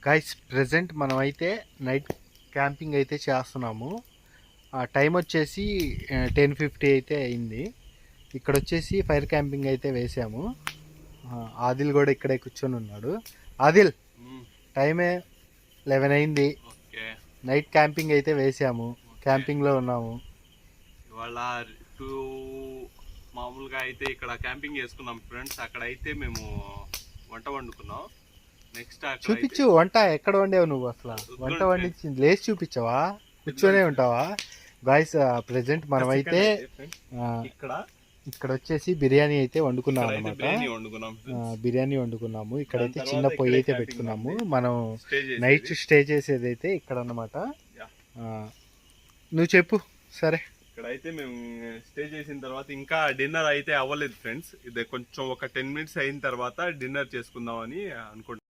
Guys present మనం అయితే night camping అయితే చేస్తున్నాము. టైం వచ్చేసి 10:50 అయితే అయింది. ఇక్కడ వచ్చేసి ఫైర్ క్యాంపింగ్ అయితే వేసాము. ఆదిల్ కూడా ఇక్కడే కూర్చొని ఉన్నాడు. ఆదిల్ టైమే 11 అయింది. నైట్ క్యాంపింగ్ అయితే వేసాము. క్యాంపింగ్లో ఉన్నాము. ఇవాళ మామూలుగా అయితే ఇక్కడ క్యాంపింగ్ చేసుకున్నాం ఫ్రెండ్స్. అక్కడ అయితే మేము వంట వండుకున్నాం. నెక్స్ట్ చూపించు వంట ఎక్కడ వండావు నువ్వు? అసలు వంట వండించింది లేచి చూపించావా? కూర్చొనే ఉంటావా? గాయస్ ప్రెసెంట్ మనమైతే ఇక్కడ వచ్చేసి బిర్యానీ అయితే వండుకున్నాం అనమాట. బిర్యానీ వండుకున్నాము. ఇక్కడైతే చిన్న పొయ్యి అయితే పెట్టుకున్నాము. మనం నైట్ స్టే చేసేది అయితే ఇక్కడ అన్నమాట. నువ్వు చెప్పు. సరే, ఇక్కడైతే మేము స్టే చేసిన తర్వాత ఇంకా డిన్నర్ అయితే అవ్వలేదు ఫ్రెండ్స్. ఇది కొంచెం ఒక 10 minutes అయిన తర్వాత డిన్నర్ చేసుకుందామని అనుకుంటున్నాం.